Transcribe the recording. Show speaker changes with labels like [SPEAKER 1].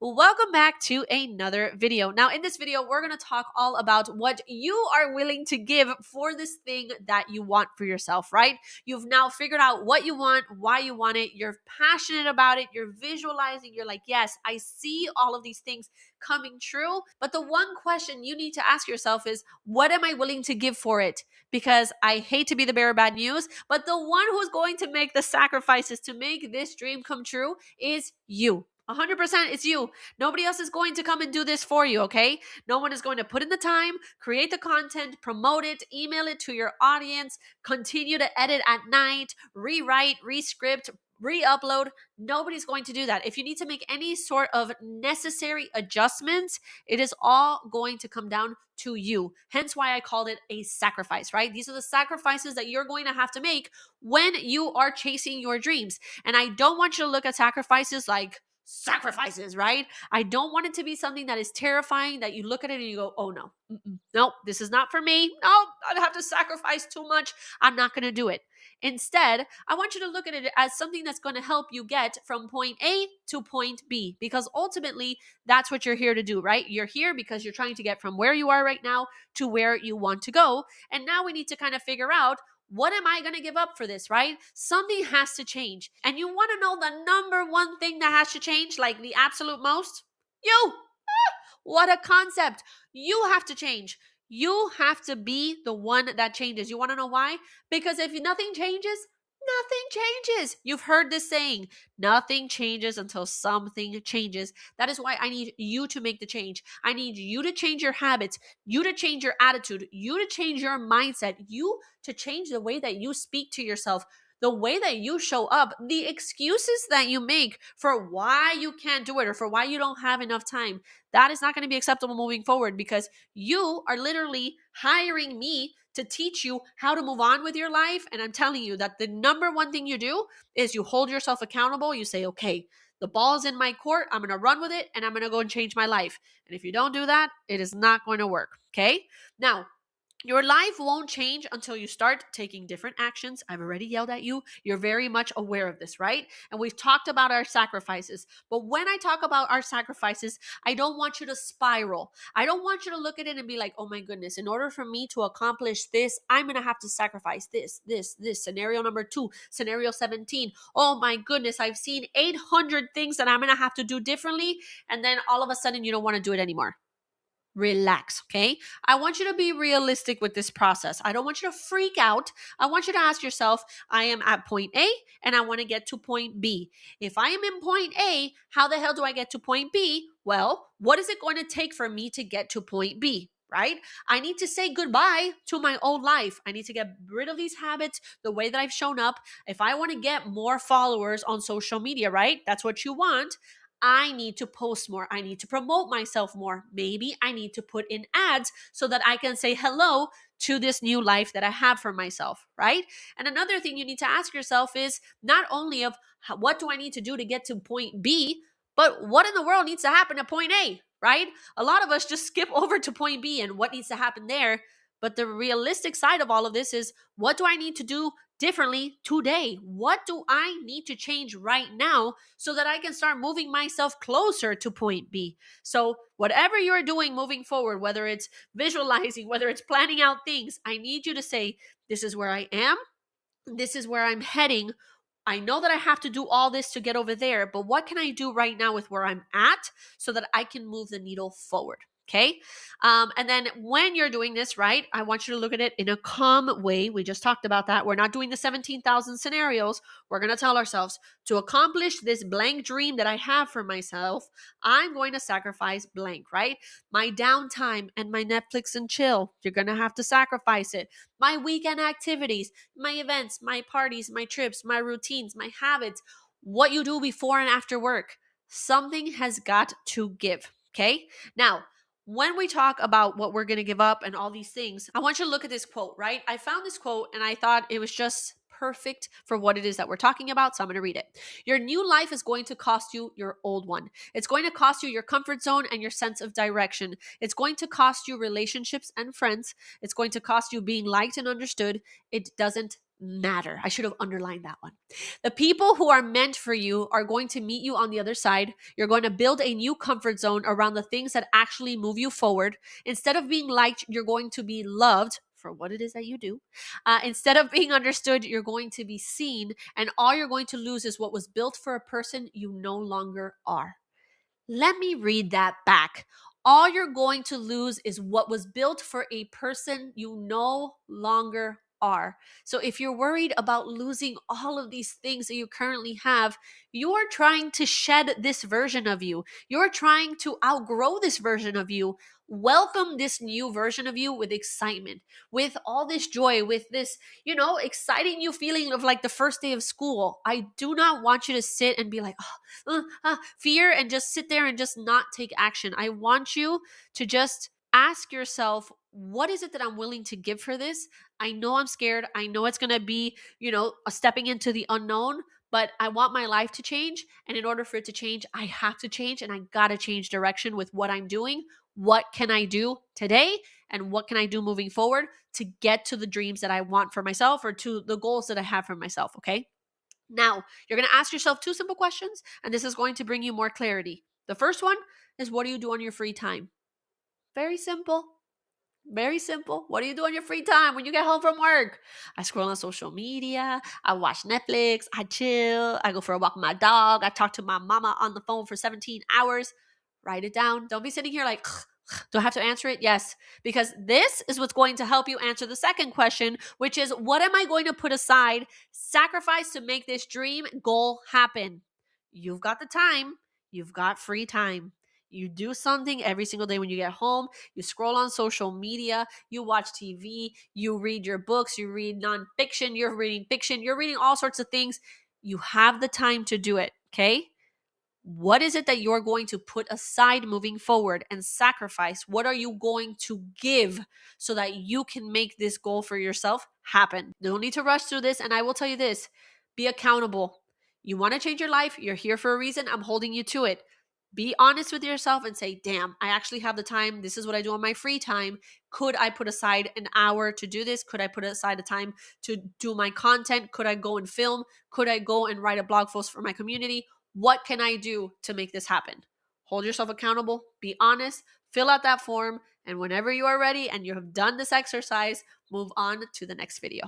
[SPEAKER 1] Welcome back to another video. Now, in this video, we're going to talk all about what you are willing to give for this thing that you want for yourself, right? You've now figured out what you want, why you want it. You're passionate about it. You're visualizing. You're like, yes, I see all of these things coming true. But the one question you need to ask yourself is, what am I willing to give for it? Because I hate to be the bearer of bad news, but the one who's going to make the sacrifices to make this dream come true is you. 100% it's you. Nobody else is going to come and do this for you, okay? No one is going to put in the time, create the content, promote it, email it to your audience, continue to edit at night, rewrite, rescript, re-upload. Nobody's going to do that. If you need to make any sort of necessary adjustments, it is all going to come down to you. Hence why I called it a sacrifice, right? These are the sacrifices that you're going to have to make when you are chasing your dreams. And I don't want you to look at sacrifices like sacrifices, right? I don't want it to be something that is terrifying that you look at it and you go, oh no, nope, this is not for me. No, I'd have to sacrifice too much. I'm not going to do it. Instead, I want you to look at it as something that's going to help you get from point A to point B, because ultimately that's what you're here to do, right? You're here because you're trying to get from where you are right now to where you want to go. And now we need to kind of figure out, what am I going to give up for this, right? Something has to change. And you want to know the number one thing that has to change, like the absolute most? You. What a concept. You have to change. You have to be the one that changes. You want to know why? Because if nothing changes, nothing changes. You've heard this saying, nothing changes until something changes. That is why I need you to make the change. I need you to change your habits, you to change your attitude, you to change your mindset, you to change the way that you speak to yourself, the way that you show up, the excuses that you make for why you can't do it or for why you don't have enough time. That is not going to be acceptable moving forward, because you are literally hiring me to teach you how to move on with your life. And I'm telling you that the number one thing you do is you hold yourself accountable. You say, okay, the ball's in my court. I'm going to run with it and I'm going to go and change my life. And if you don't do that, it is not going to work. Okay. Now, your life won't change until you start taking different actions. I've already yelled at you. You're very much aware of this, right? And we've talked about our sacrifices. But when I talk about our sacrifices, I don't want you to spiral. I don't want you to look at it and be like, oh my goodness, in order for me to accomplish this, I'm going to have to sacrifice this. Scenario number 2, scenario 17. Oh my goodness, I've seen 800 things that I'm going to have to do differently. And then all of a sudden, you don't want to do it anymore. Relax, okay? I want you to be realistic with this process. I don't want you to freak out. I want you to ask yourself, I am at point A and I want to get to point B. If I am in point A, how the hell do I get to point B? Well, what is it going to take for me to get to point B? Right? I need to say goodbye to my old life. I need to get rid of these habits, the way that I've shown up. If I want to get more followers on social media, right? That's what you want. I need to post more. I need to promote myself more. Maybe I need to put in ads so that I can say hello to this new life that I have for myself, right? And another thing you need to ask yourself is not only of what do I need to do to get to point B, but what in the world needs to happen at point A, right? A lot of us just skip over to point B and what needs to happen there. But the realistic side of all of this is, what do I need to do differently today? What do I need to change right now so that I can start moving myself closer to point B? So whatever you're doing moving forward, whether it's visualizing, whether it's planning out things, I need you to say, this is where I am. This is where I'm heading. I know that I have to do all this to get over there, but what can I do right now with where I'm at so that I can move the needle forward? Okay. And then when you're doing this, right, I want you to look at it in a calm way. We just talked about that. We're not doing the 17,000 scenarios. We're going to tell ourselves, to accomplish this blank dream that I have for myself, I'm going to sacrifice blank, right? My downtime and my Netflix and chill, you're going to have to sacrifice it. My weekend activities, my events, my parties, my trips, my routines, my habits, what you do before and after work. Something has got to give. Okay. Now, when we talk about what we're going to give up and all these things, I want you to look at this quote, right? I found this quote and I thought it was just perfect for what it is that we're talking about. So I'm going to read it. Your new life is going to cost you your old one. It's going to cost you your comfort zone and your sense of direction. It's going to cost you relationships and friends. It's going to cost you being liked and understood. It doesn't matter. I should have underlined that one. The people who are meant for you are going to meet you on the other side. You're going to build a new comfort zone around the things that actually move you forward. Instead of being liked, you're going to be loved for what it is that you do. Instead of being understood, you're going to be seen. And all you're going to lose is what was built for a person you no longer are. Let me read that back. All you're going to lose is what was built for a person you no longer are. So if you're worried about losing all of these things that you currently have, you're trying to shed this version of you. You're trying to outgrow this version of you. Welcome this new version of you with excitement, with all this joy, with this, exciting new feeling of like the first day of school. I do not want you to sit and be like, fear and just sit there and just not take action. I want you to just ask yourself, what is it that I'm willing to give for this? I know I'm scared. I know it's going to be, a stepping into the unknown, but I want my life to change. And in order for it to change, I have to change, and I got to change direction with what I'm doing. What can I do today? And what can I do moving forward to get to the dreams that I want for myself, or to the goals that I have for myself? Okay. Now, you're going to ask yourself two simple questions, and this is going to bring you more clarity. The first one is, what do you do on your free time? Very simple. Very simple. What do you do on your free time when you get home from work? I scroll on social media. I watch Netflix. I chill. I go for a walk with my dog. I talk to my mama on the phone for 17 hours. Write it down. Don't be sitting here like, do I have to answer it? Yes. Because this is what's going to help you answer the second question, which is, what am I going to put aside, sacrifice to make this dream goal happen? You've got the time. You've got free time. You do something every single day when you get home. You scroll on social media, you watch TV, you read your books, you read nonfiction, you're reading fiction, you're reading all sorts of things. You have the time to do it, okay? What is it that you're going to put aside moving forward and sacrifice? What are you going to give so that you can make this goal for yourself happen? You don't need to rush through this. And I will tell you this, be accountable. You want to change your life. You're here for a reason. I'm holding you to it. Be honest with yourself and say, damn, I actually have the time. This is what I do on my free time. Could I put aside an hour to do this? Could I put aside a time to do my content? Could I go and film? Could I go and write a blog post for my community? What can I do to make this happen? Hold yourself accountable. Be honest. Fill out that form. And whenever you are ready and you have done this exercise, move on to the next video.